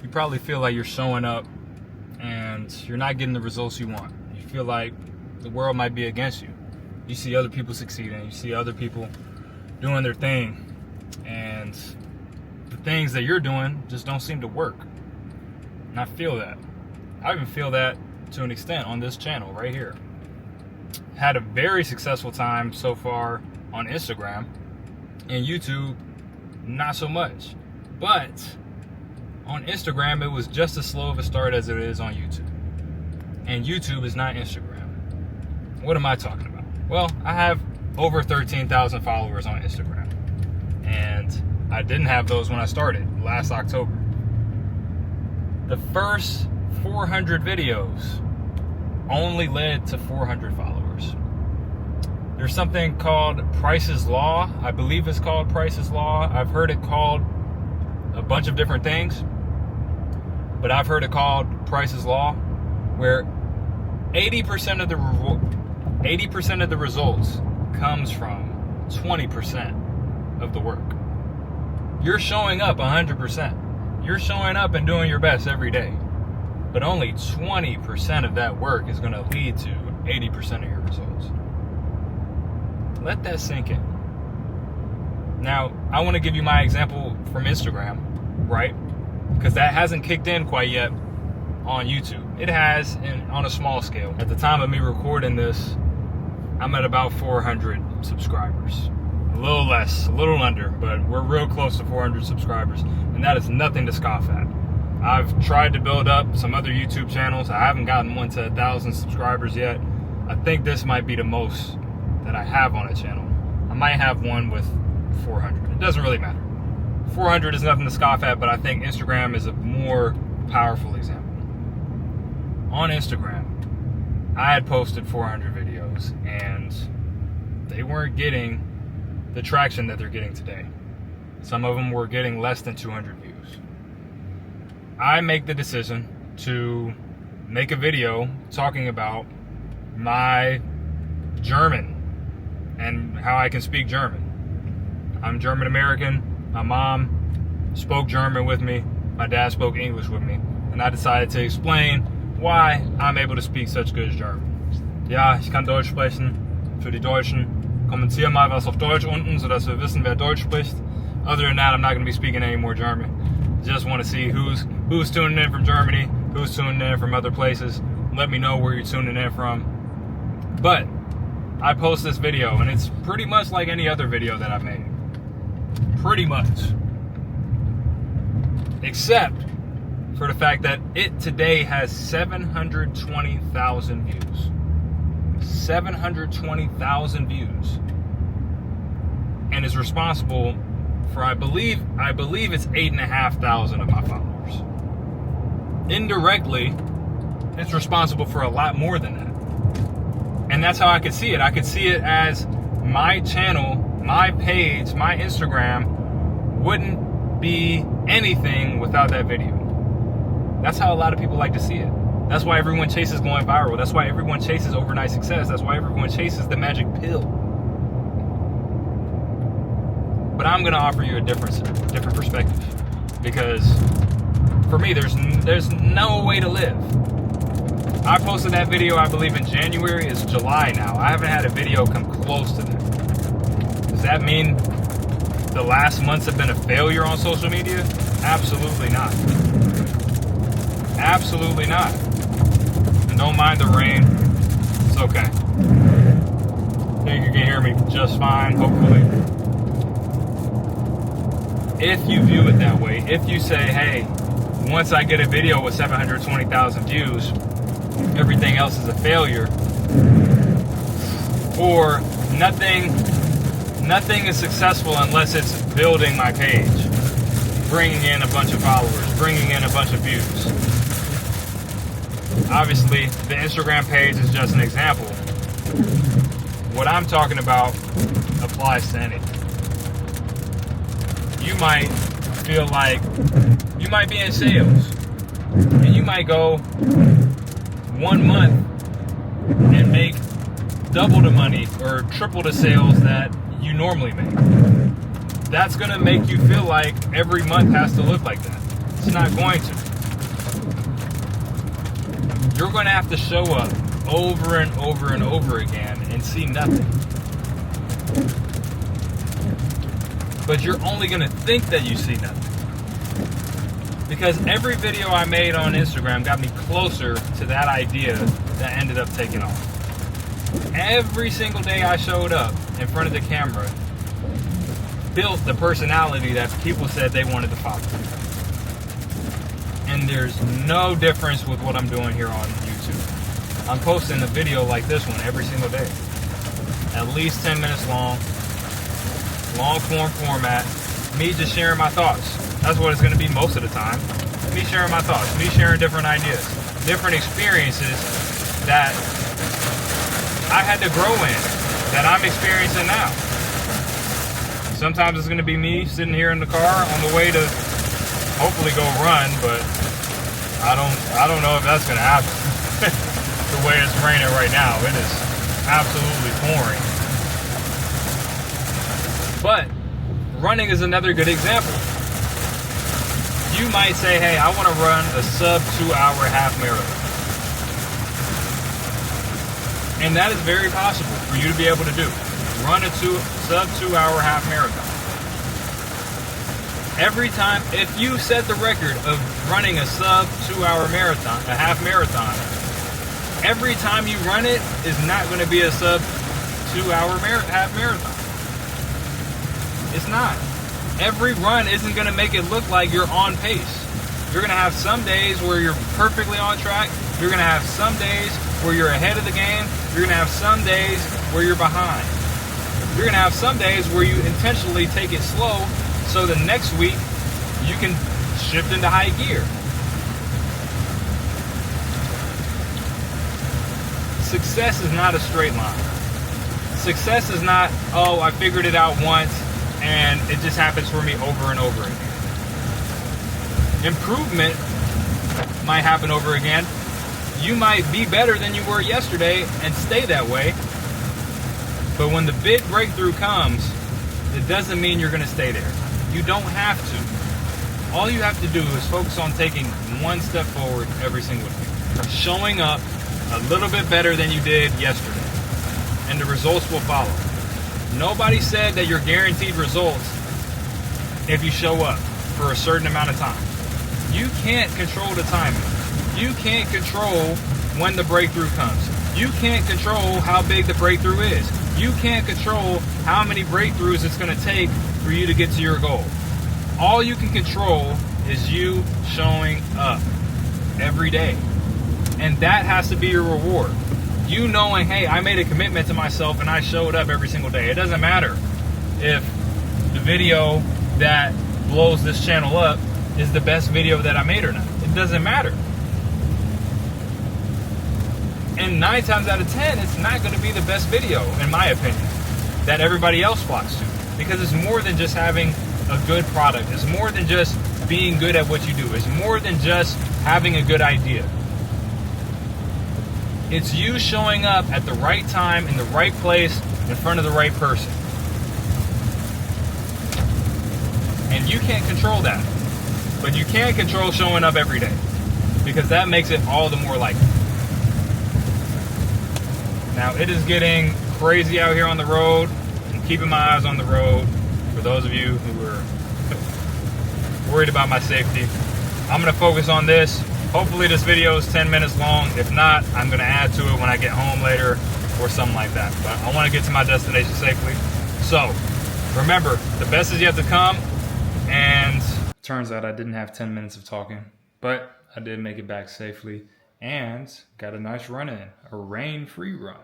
you probably feel like you're showing up and you're not getting the results you want. You feel like the world might be against you. You see other people succeeding, you see other people doing their thing, and the things that you're doing just don't seem to work. And I feel that. I even feel that to an extent on this channel right here. Had a very successful time so far on Instagram, and YouTube not so much. But on Instagram, it was just as slow of a start as it is on YouTube. And YouTube is not Instagram. What am I talking about? Well, I have over 13,000 followers on Instagram. And I didn't have those when I started last October. The first 400 videos only led to 400 followers. There's something called Price's Law. I believe it's called Price's Law. I've heard it called a bunch of different things, but I've heard it called Price's Law, where 80% of the results comes from 20% of the work. You're showing up 100%. You're showing up and doing your best every day, but only 20% of that work is going to lead to 80% of your results. Let that sink in. Now, I want to give you my example from Instagram, right? Because that hasn't kicked in quite yet on YouTube. It has on a small scale. At the time of me recording this, I'm at about 400 subscribers. A little less, a little under, but we're real close to 400 subscribers. And that is nothing to scoff at. I've tried to build up some other YouTube channels. I haven't gotten one to 1,000 subscribers yet. I think this might be the most that I have on a channel. I might have one with 400. It doesn't really matter. 400 is nothing to scoff at, but I think Instagram is a more powerful example. On Instagram, I had posted 400 videos, and they weren't getting the traction that they're getting today. Some of them were getting less than 200 views. I make the decision to make a video talking about my German and how I can speak German. I'm German American. My mom spoke German with me. My dad spoke English with me. And I decided to explain why I'm able to speak such good German. Ja, ich kann Deutsch sprechen. Für die Deutschen, kommentier mal was auf Deutsch unten, sodass wir wissen, wer Deutsch spricht. Other than that, I'm not going to be speaking any more German. Just want to see who's tuning in from Germany, who's tuning in from other places. Let me know where you're tuning in from. But I post this video, and it's pretty much like any other video that I've made. Pretty much. Except for the fact that it today has 720,000 views. 720,000 views. And is responsible for, I believe it's 8,500 of my followers. Indirectly, it's responsible for a lot more than that. And that's how I could see it. I could see it as my channel, my page, my Instagram wouldn't be anything without that video. That's how a lot of people like to see it. That's why everyone chases going viral. That's why everyone chases overnight success. That's why everyone chases the magic pill. But I'm going to offer you a different perspective, because for me, there's no way to live. I posted that video, I believe, in January. It's July now. I haven't had a video come close to that. Does that mean the last months have been a failure on social media? Absolutely not. Absolutely not. And don't mind the rain. It's okay. I think you can hear me just fine, hopefully. If you view it that way, if you say, hey, once I get a video with 720,000 views, everything else is a failure, or nothing is successful unless it's building my page, bringing in a bunch of followers, bringing in a bunch of views. Obviously, the Instagram page is just an example. What I'm talking about applies to anything. You might feel like you might be in sales, and you might go 1 month and make double the money or triple the sales that you normally make. That's going to make you feel like every month has to look like that. It's not going to. You're going to have to show up over and over and over again and see nothing. But you're only going to think that you see nothing. Because every video I made on Instagram got me closer to that idea that ended up taking off. Every single day I showed up in front of the camera built the personality that people said they wanted to follow. And there's no difference with what I'm doing here on YouTube. I'm posting a video like this one every single day. At least 10 minutes long form format, me just sharing my thoughts. That's what it's going to be most of the time. Me sharing my thoughts, me sharing different ideas, different experiences that I had to grow in, that I'm experiencing now. Sometimes it's going to be me sitting here in the car on the way to hopefully go run, but I don't know if that's going to happen. The way it's raining right now, it is absolutely pouring. But running is another good example. You might say, hey, I want to run a sub 2-hour half marathon. And that is very possible for you to be able to do. Run a sub 2-hour half marathon. Every time, if you set the record of running a sub 2-hour marathon, a half marathon, every time you run it is not going to be a sub 2-hour half marathon. It's not. Every run isn't going to make it look like you're on pace. You're going to have some days where you're perfectly on track. You're going to have some days where you're ahead of the game. You're going to have some days where you're behind. You're going to have some days where you intentionally take it slow so the next week you can shift into high gear. Success is not a straight line. Success is not, oh, I figured it out once and it just happens for me over and over again. Improvement might happen over again. You might be better than you were yesterday and stay that way. But when the big breakthrough comes, it doesn't mean you're going to stay there. You don't have to. All you have to do is focus on taking one step forward every single day. Showing up a little bit better than you did yesterday. And the results will follow. Nobody said that you're guaranteed results if you show up for a certain amount of time. You can't control the timing. You can't control when the breakthrough comes. You can't control how big the breakthrough is. You can't control how many breakthroughs it's going to take for you to get to your goal. All you can control is you showing up every day. And that has to be your reward. You knowing, hey, I made a commitment to myself and I showed up every single day. It doesn't matter if the video that blows this channel up is the best video that I made or not. It doesn't matter. And 9 times out of 10, it's not going to be the best video, in my opinion, that everybody else flocks to. Because it's more than just having a good product. It's more than just being good at what you do. It's more than just having a good idea. It's you showing up at the right time, in the right place, in front of the right person. And you can't control that. But you can control showing up every day. Because that makes it all the more likely. Now, it is getting crazy out here on the road. I'm keeping my eyes on the road. For those of you who are worried about my safety, I'm going to focus on this. Hopefully this video is 10 minutes long. If not, I'm going to add to it when I get home later or something like that. But I want to get to my destination safely. So, remember, the best is yet to come. And turns out I didn't have 10 minutes of talking, but I did make it back safely and got a nice run in, a rain-free run.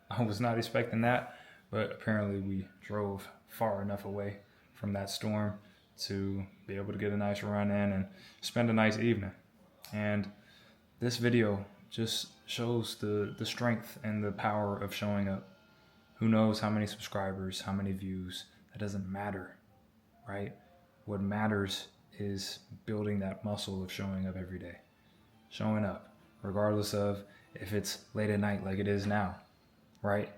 I was not expecting that, but apparently we drove far enough away from that storm to be able to get a nice run in and spend a nice evening. And this video just shows the strength and the power of showing up. Who knows how many subscribers, how many views, that doesn't matter, right? What matters is building that muscle of showing up every day. Showing up, regardless of if it's late at night like it is now, right?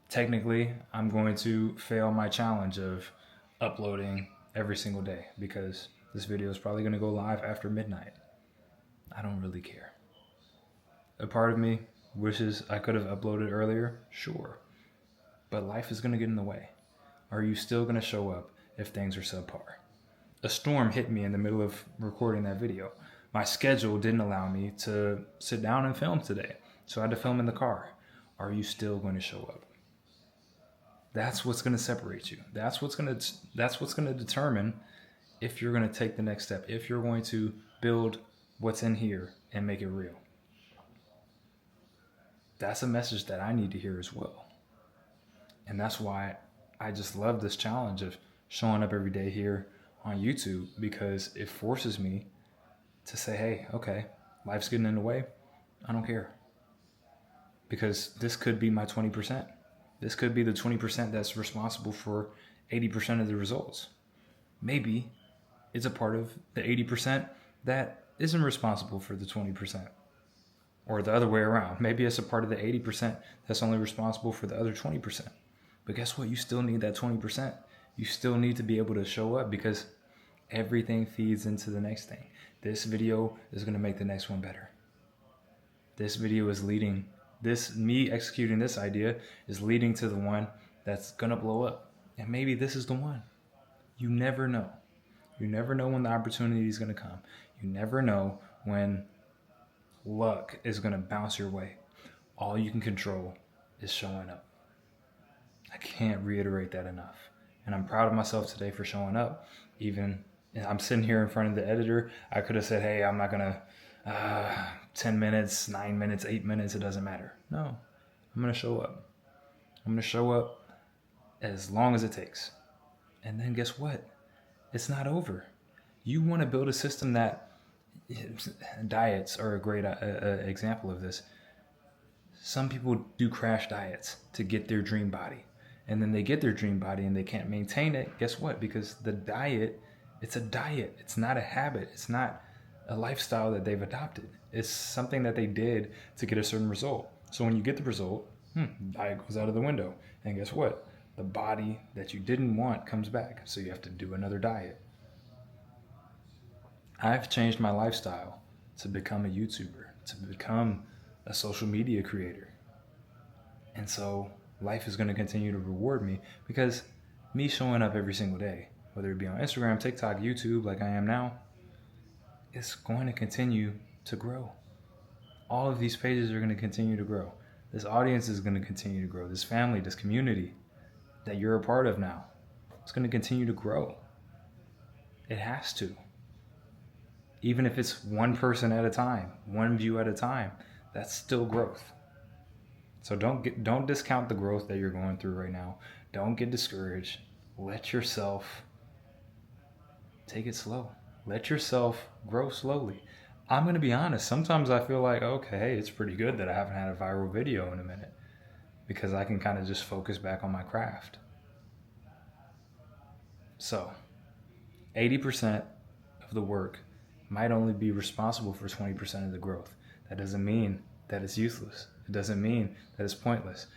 Technically, I'm going to fail my challenge of uploading every single day because this video is probably going to go live after midnight. I don't really care. A part of me wishes I could have uploaded earlier, sure. But life is going to get in the way. Are you still going to show up if things are subpar? A storm hit me in the middle of recording that video. My schedule didn't allow me to sit down and film today, so I had to film in the car. Are you still going to show up? That's what's going to separate you. That's what's going to determine if you're going to take the next step, if you're going to build what's in here and make it real. That's a message that I need to hear as well. And that's why I just love this challenge of showing up every day here on YouTube, because it forces me to say, hey, okay, life's getting in the way. I don't care. Because this could be my 20%. This could be the 20% that's responsible for 80% of the results. Maybe it's a part of the 80% that isn't responsible for the 20%. Or the other way around. Maybe it's a part of the 80% that's only responsible for the other 20%. But guess what? You still need that 20%. You still need to be able to show up, because everything feeds into the next thing. This video is going to make the next one better. This video is leading, me executing this idea is leading to the one that's going to blow up. And maybe this is the one. You never know. You never know when the opportunity is going to come. You never know when luck is going to bounce your way. All you can control is showing up. I can't reiterate that enough. And I'm proud of myself today for showing up. Even I'm sitting here in front of the editor. I could have said, hey, I'm not going to 10 minutes, 9 minutes, 8 minutes. It doesn't matter. No, I'm going to show up. I'm going to show up as long as it takes. And then guess what? It's not over. You want to build a system that, diets are a great example of this. Some people do crash diets to get their dream body. And then they get their dream body and they can't maintain it. Guess what? Because the diet, it's a diet. It's not a habit. It's not a lifestyle that they've adopted. It's something that they did to get a certain result. So when you get the result, diet goes out of the window. And guess what? The body that you didn't want comes back. So you have to do another diet. I've changed my lifestyle to become a YouTuber, to become a social media creator. And so life is going to continue to reward me, because me showing up every single day, whether it be on Instagram, TikTok, YouTube, like I am now, it's going to continue to grow. All of these pages are going to continue to grow. This audience is going to continue to grow. This family, this community that you're a part of now, it's going to continue to grow. It has to. Even if it's one person at a time, one view at a time, that's still growth. So don't discount the growth that you're going through right now. Don't get discouraged. Let yourself take it slow. Let yourself grow slowly. I'm going to be honest. Sometimes I feel like, okay, it's pretty good that I haven't had a viral video in a minute, because I can kind of just focus back on my craft. So 80% of the work might only be responsible for 20% of the growth. That doesn't mean that it's useless. It doesn't mean that it's pointless.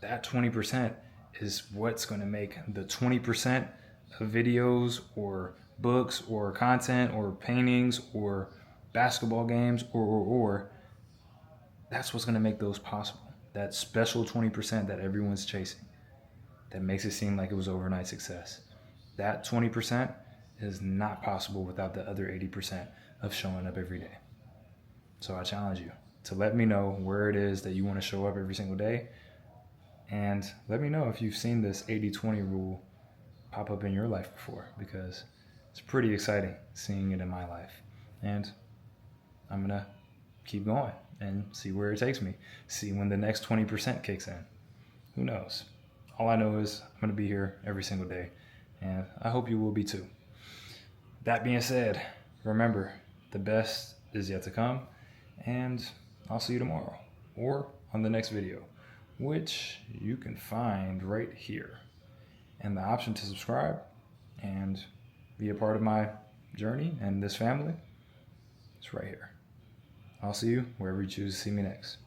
That 20% is what's going to make the 20% of videos or books or content or paintings or basketball games or that's what's going to make those possible. That special 20% that everyone's chasing, that makes it seem like it was overnight success. That 20% is not possible without the other 80% of showing up every day. So I challenge you to let me know where it is that you want to show up every single day. And let me know if you've seen this 80-20 rule pop up in your life before, because it's pretty exciting seeing it in my life. And I'm going to keep going and see where it takes me. See when the next 20% kicks in. Who knows? All I know is I'm going to be here every single day. And I hope you will be too. That being said, remember, the best is yet to come. And I'll see you tomorrow or on the next video, which you can find right here. And the option to subscribe and be a part of my journey and this family is right here. I'll see you wherever you choose to see me next.